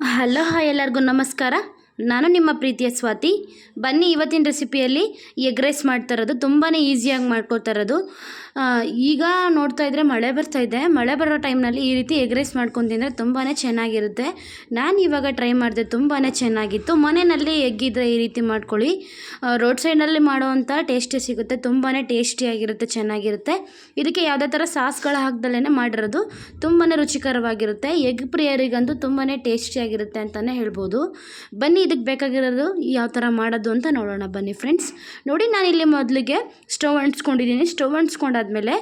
Hello hi ಎಲ್ಲರಿಗೂ ನಮಸ್ಕಾರ. ನಾನು ನಿಮ್ಮ ಪ್ರೀತಿಯ ಸ್ವಾತಿ. ಬನ್ನಿ ಇವತ್ತಿನ ರೆಸಿಪಿಯಲ್ಲಿ ಎಗ್ ರೈಸ್ ಮಾಡ್ತಾ ಇರೋದು ತುಂಬಾ ಈಸಿಯಾಗಿ ಮಾಡ್ಕೊತಾ ಇರೋದು. ಈಗ ನೋಡ್ತಾ ಇದ್ದರೆ ಮಳೆ ಬರ್ತಾ ಇದೆ. ಮಳೆ ಬರೋ ಟೈಮ್ನಲ್ಲಿ ಈ ರೀತಿ ಎಗ್ ರೈಸ್ ಮಾಡ್ಕೊಂಡು ತಿಂದರೆ ತುಂಬಾ ಚೆನ್ನಾಗಿರುತ್ತೆ. ನಾನು ಇವಾಗ ಟ್ರೈ ಮಾಡಿದೆ, ತುಂಬಾ ಚೆನ್ನಾಗಿತ್ತು. ಮನೆಯಲ್ಲಿ ಎಗ್ ಇದ್ದರೆ ಈ ರೀತಿ ಮಾಡ್ಕೊಳ್ಳಿ. ರೋಡ್ ಸೈಡ್ನಲ್ಲಿ ಮಾಡೋವಂಥ ಟೇಸ್ಟೇ ಸಿಗುತ್ತೆ. ತುಂಬಾ ಟೇಸ್ಟಿಯಾಗಿರುತ್ತೆ, ಚೆನ್ನಾಗಿರುತ್ತೆ. ಇದಕ್ಕೆ ಯಾವುದೇ ಥರ ಸಾಸ್ಗಳು ಹಾಕ್ದಲೇ ಮಾಡಿರೋದು. ತುಂಬಾ ರುಚಿಕರವಾಗಿರುತ್ತೆ. ಎಗ್ ಪ್ರಿಯರಿಗಂತೂ ತುಂಬಾ ಟೇಸ್ಟಿಯಾಗಿರುತ್ತೆ ಅಂತಲೇ ಹೇಳ್ಬೋದು. ಬನ್ನಿ ಇದಕ್ಕೆ ಬೇಕಾಗಿರೋದು ಯಾವ ಥರ ಮಾಡೋದು ಅಂತ ನೋಡೋಣ ಬನ್ನಿ ಫ್ರೆಂಡ್ಸ್. ನೋಡಿ, ನಾನಿಲ್ಲಿ ಮೊದಲಿಗೆ ಸ್ಟವ್ ಅಂಟಿಸ್ಕೊಂಡಿದ್ದೀನಿ. ಸ್ಟವ್ ಅಂಟಿಸ್ಕೊಂಡಾದ್ಮೇಲೆ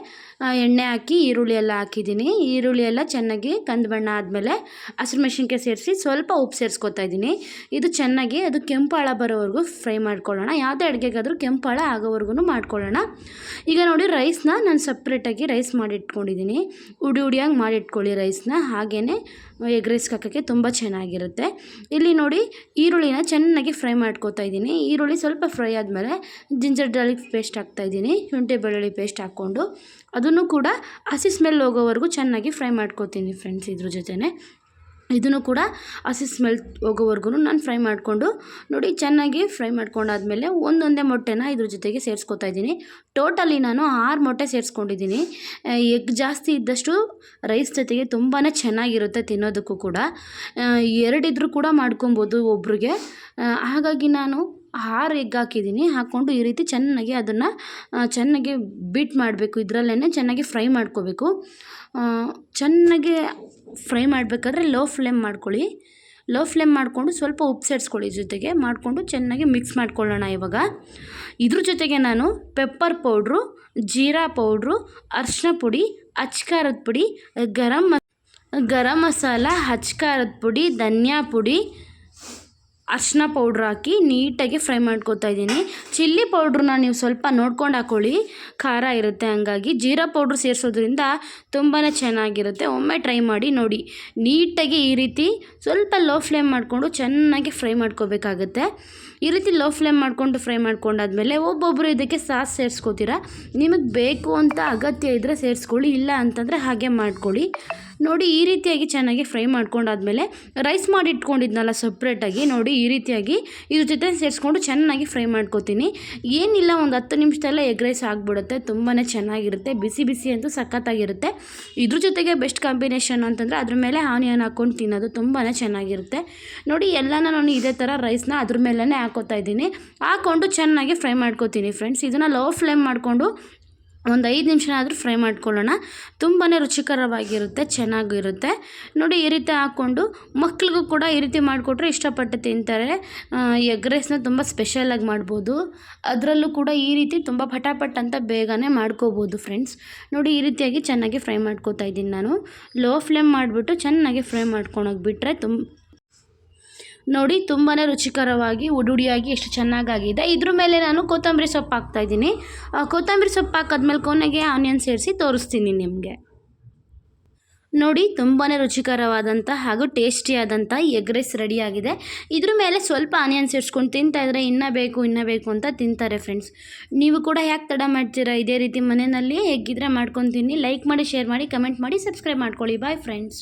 ಎಣ್ಣೆ ಹಾಕಿ ಈರುಳ್ಳಿ ಎಲ್ಲ ಹಾಕಿದ್ದೀನಿ. ಈರುಳ್ಳಿ ಎಲ್ಲ ಚೆನ್ನಾಗಿ ಕಂದು ಬಣ್ಣ ಆದಮೇಲೆ ಹಸಿಮೆಣಸಿನ್ಕಾಯಿ ಸೇರಿಸಿ ಸ್ವಲ್ಪ ಉಪ್ಪು ಸೇರಿಸ್ಕೊತಾ ಇದ್ದೀನಿ. ಇದು ಚೆನ್ನಾಗಿ ಅದು ಕೆಂಪಾಳ ಬರೋವರೆಗೂ ಫ್ರೈ ಮಾಡ್ಕೊಳ್ಳೋಣ. ಯಾವುದೇ ಅಡುಗೆಗಾದರೂ ಕೆಂಪಾಳ ಆಗೋವರೆಗೂ ಮಾಡ್ಕೊಳ್ಳೋಣ. ಈಗ ನೋಡಿ, ರೈಸ್ನ ನಾನು ಸಪ್ರೇಟಾಗಿ ರೈಸ್ ಮಾಡಿಟ್ಕೊಂಡಿದ್ದೀನಿ. ಉಡಿ ಉಡಿಯಾಗಿ ಮಾಡಿಟ್ಕೊಳ್ಳಿ ರೈಸ್ನ. ಹಾಗೆಯೇ ಎಗ್ ರೈಸ್ಗೆ ಹಾಕೋಕ್ಕೆ ತುಂಬ ಚೆನ್ನಾಗಿರುತ್ತೆ. ಇಲ್ಲಿ ನೋಡಿ, ಈರುಳ್ಳಿನ ಚೆನ್ನಾಗಿ ಫ್ರೈ ಮಾಡ್ಕೊತಾ ಇದ್ದೀನಿ. ಈರುಳ್ಳಿ ಸ್ವಲ್ಪ ಫ್ರೈ ಆದಮೇಲೆ ಜಿಂಜರ್ ಗಾರ್ಲಿಕ್ ಪೇಸ್ಟ್ ಹಾಕ್ತಾಯಿದ್ದೀನಿ. ಶುಂಠಿ ಬೆಳ್ಳುಳ್ಳಿ ಪೇಸ್ಟ್ ಹಾಕ್ಕೊಂಡು ಅದನ್ನು ಕೂಡ ಹಸಿ ಸ್ಮೆಲ್ ಹೋಗೋವರೆಗೂ ಚೆನ್ನಾಗಿ ಫ್ರೈ ಮಾಡ್ಕೊತೀನಿ ಫ್ರೆಂಡ್ಸ್. ಇದ್ರ ಜೊತೆನೇ ಇದನ್ನು ಕೂಡ ಹಸಿ ಸ್ಮೆಲ್ ಹೋಗೋವರೆಗೂ ನಾನು ಫ್ರೈ ಮಾಡಿಕೊಂಡು ನೋಡಿ, ಚೆನ್ನಾಗಿ ಫ್ರೈ ಮಾಡ್ಕೊಂಡಾದ್ಮೇಲೆ ಒಂದೊಂದೇ ಮೊಟ್ಟೆನ ಇದ್ರ ಜೊತೆಗೆ ಸೇರಿಸ್ಕೊತಾ ಇದ್ದೀನಿ. ಟೋಟಲಿ ನಾನು 6 ಮೊಟ್ಟೆ ಸೇರಿಸ್ಕೊಂಡಿದ್ದೀನಿ. ಎಗ್ ಜಾಸ್ತಿ ಇದ್ದಷ್ಟು ರೈಸ್ ಜೊತೆಗೆ ತುಂಬಾ ಚೆನ್ನಾಗಿರುತ್ತೆ ತಿನ್ನೋದಕ್ಕೂ ಕೂಡ. 2 ಇದ್ರೂ ಕೂಡ ಮಾಡ್ಕೊಬೋದು ಒಬ್ರಿಗೆ. ಹಾಗಾಗಿ ನಾನು 6 ಎಗ್ ಹಾಕಿದ್ದೀನಿ. ಹಾಕ್ಕೊಂಡು ಈ ರೀತಿ ಚೆನ್ನಾಗಿ ಅದನ್ನು ಚೆನ್ನಾಗಿ ಬೀಟ್ ಮಾಡಬೇಕು. ಇದರಲ್ಲೇ ಚೆನ್ನಾಗಿ ಫ್ರೈ ಮಾಡ್ಕೋಬೇಕು. ಚೆನ್ನಾಗಿ ಫ್ರೈ ಮಾಡಬೇಕಾದ್ರೆ ಲೋ ಫ್ಲೇಮ್ ಮಾಡ್ಕೊಳ್ಳಿ. ಲೋ ಫ್ಲೇಮ್ ಮಾಡಿಕೊಂಡು ಸ್ವಲ್ಪ ಉಪ್ಪು ಸೇರಿಸ್ಕೊಳ್ಳಿ. ಜೊತೆಗೆ ಮಾಡಿಕೊಂಡು ಚೆನ್ನಾಗಿ ಮಿಕ್ಸ್ ಮಾಡ್ಕೊಳ್ಳೋಣ. ಇವಾಗ ಇದ್ರ ಜೊತೆಗೆ ನಾನು ಪೆಪ್ಪರ್ ಪೌಡ್ರು, ಜೀರಾ ಪೌಡ್ರು, ಅರಿಶಿನ ಪುಡಿ, ಅಚ್ಕಾರದ ಪುಡಿ, ಗರಂ ಮಸಾಲ, ಅಚ್ಕಾರದ ಪುಡಿ, ಧನಿಯಾ ಪುಡಿ, ಅರಿಶಿನ ಪೌಡ್ರ್ ಹಾಕಿ ನೀಟಾಗಿ ಫ್ರೈ ಮಾಡ್ಕೊತಾ ಇದ್ದೀನಿ. ಚಿಲ್ಲಿ ಪೌಡ್ರನ್ನ ನೀವು ಸ್ವಲ್ಪ ನೋಡ್ಕೊಂಡು ಹಾಕ್ಕೊಳ್ಳಿ, ಖಾರ ಇರುತ್ತೆ. ಹಂಗಾಗಿ ಜೀರಾ ಪೌಡ್ರ್ ಸೇರಿಸೋದ್ರಿಂದ ತುಂಬಾ ಚೆನ್ನಾಗಿರುತ್ತೆ. ಒಮ್ಮೆ ಟ್ರೈ ಮಾಡಿ ನೋಡಿ. ನೀಟಾಗಿ ಈ ರೀತಿ ಸ್ವಲ್ಪ ಲೋ ಫ್ಲೇಮ್ ಮಾಡಿಕೊಂಡು ಚೆನ್ನಾಗಿ ಫ್ರೈ ಮಾಡ್ಕೋಬೇಕಾಗುತ್ತೆ. ಈ ರೀತಿ ಲೋ ಫ್ಲೇಮ್ ಮಾಡಿಕೊಂಡು ಫ್ರೈ ಮಾಡ್ಕೊಂಡಾದ್ಮೇಲೆ ಒಬ್ಬೊಬ್ಬರು ಇದಕ್ಕೆ ಸಾಸ್ ಸೇರಿಸ್ಕೋತೀರಾ. ನಿಮಗೆ ಬೇಕು ಅಂತ ಅಗತ್ಯ ಇದ್ದರೆ ಸೇರಿಸ್ಕೊಳ್ಳಿ, ಇಲ್ಲ ಅಂತಂದರೆ ಹಾಗೆ ಮಾಡ್ಕೊಳ್ಳಿ. ನೋಡಿ, ಈ ರೀತಿಯಾಗಿ ಚೆನ್ನಾಗಿ ಫ್ರೈ ಮಾಡ್ಕೊಂಡಾದ್ಮೇಲೆ ರೈಸ್ ಮಾಡಿ ಇಟ್ಕೊಂಡಿದ್ನಲ್ಲ ಸಪ್ರೇಟಾಗಿ, ನೋಡಿ ಈ ರೀತಿಯಾಗಿ ಇದ್ರ ಜೊತೆ ಸೇರಿಸ್ಕೊಂಡು ಚೆನ್ನಾಗಿ ಫ್ರೈ ಮಾಡ್ಕೋತೀನಿ. ಏನಿಲ್ಲ, ಒಂದು 10 ನಿಮಿಷದಲ್ಲೇ ಎಗ್ ರೈಸ್ ಆಗಿಬಿಡುತ್ತೆ. ತುಂಬಾ ಚೆನ್ನಾಗಿರುತ್ತೆ. ಬಿಸಿ ಬಿಸಿ ಅಂತೂ ಸಖತ್ತಾಗಿರುತ್ತೆ. ಇದ್ರ ಜೊತೆಗೆ ಬೆಸ್ಟ್ ಕಾಂಬಿನೇಷನ್ ಅಂತಂದರೆ ಅದ್ರ ಮೇಲೆ ಆನಿಯನ್ ಹಾಕ್ಕೊಂಡು ತಿನ್ನೋದು ತುಂಬಾ ಚೆನ್ನಾಗಿರುತ್ತೆ. ನೋಡಿ, ಎಲ್ಲನ ನಾನು ಇದೇ ಥರ ರೈಸ್ನ ಅದ್ರ ಮೇಲೇ ಹಾಕೋತಾ ಇದ್ದೀನಿ. ಹಾಕ್ಕೊಂಡು ಚೆನ್ನಾಗಿ ಫ್ರೈ ಮಾಡ್ಕೋತೀನಿ ಫ್ರೆಂಡ್ಸ್. ಇದನ್ನು ಲೋ ಫ್ಲೇಮ್ ಮಾಡಿಕೊಂಡು ಒಂದು 5 ನಿಮಿಷನಾದರೂ ಫ್ರೈ ಮಾಡ್ಕೊಳ್ಳೋಣ. ತುಂಬಾ ರುಚಿಕರವಾಗಿರುತ್ತೆ, ಚೆನ್ನಾಗಿರುತ್ತೆ. ನೋಡಿ, ಈ ರೀತಿ ಹಾಕ್ಕೊಂಡು ಮಕ್ಳಿಗೂ ಕೂಡ ಈ ರೀತಿ ಮಾಡಿಕೊಟ್ರೆ ಇಷ್ಟಪಟ್ಟು ತಿಂತಾರೆ. ಎಗ್ ರೈಸ್ನ ತುಂಬ ಸ್ಪೆಷಲಾಗಿ ಮಾಡ್ಬೋದು. ಅದರಲ್ಲೂ ಕೂಡ ಈ ರೀತಿ ತುಂಬ ಪಟಾಪಟ್ ಅಂತ ಬೇಗನೆ ಮಾಡ್ಕೋಬೋದು ಫ್ರೆಂಡ್ಸ್. ನೋಡಿ, ಈ ರೀತಿಯಾಗಿ ಚೆನ್ನಾಗಿ ಫ್ರೈ ಮಾಡ್ಕೋತಾ ಇದ್ದೀನಿ ನಾನು. ಲೋ ಫ್ಲೇಮ್ ಮಾಡಿಬಿಟ್ಟು ಚೆನ್ನಾಗಿ ಫ್ರೈ ಮಾಡ್ಕೊಳೋಗ್ಬಿಟ್ರೆ ನೋಡಿ, ತುಂಬಾ ರುಚಿಕರವಾಗಿ ಉಡುಡಿಯಾಗಿ ಎಷ್ಟು ಚೆನ್ನಾಗಾಗಿದೆ. ಇದ್ರ ಮೇಲೆ ನಾನು ಕೊತ್ತಂಬರಿ ಸೊಪ್ಪು ಹಾಕ್ತಾಯಿದ್ದೀನಿ. ಕೊತ್ತಂಬರಿ ಸೊಪ್ಪು ಹಾಕಿದ್ಮೇಲೆ ಕೊನೆಗೆ ಆನಿಯನ್ ಸೇರಿಸಿ ತೋರಿಸ್ತೀನಿ ನಿಮಗೆ. ನೋಡಿ, ತುಂಬಾ ರುಚಿಕರವಾದಂಥ ಹಾಗೂ ಟೇಸ್ಟಿಯಾದಂಥ ಎಗ್ ರೈಸ್ ರೆಡಿಯಾಗಿದೆ. ಇದ್ರ ಮೇಲೆ ಸ್ವಲ್ಪ ಆನಿಯನ್ ಸೇರಿಸ್ಕೊಂಡು ತಿಂತಾಯಿದ್ರೆ ಇನ್ನೂ ಬೇಕು ಅಂತ ತಿಂತಾರೆ ಫ್ರೆಂಡ್ಸ್. ನೀವು ಕೂಡ ಯಾಕೆ ತಡ ಮಾಡ್ತೀರಾ? ಇದೇ ರೀತಿ ಮನೆಯಲ್ಲಿ ಎಗ್ಗಿದ್ರೆ ಮಾಡ್ಕೊಂಡು ತಿನ್ನಿ. ಲೈಕ್ ಮಾಡಿ, ಶೇರ್ ಮಾಡಿ, ಕಮೆಂಟ್ ಮಾಡಿ, ಸಬ್ಸ್ಕ್ರೈಬ್ ಮಾಡ್ಕೊಳ್ಳಿ. Bye friends.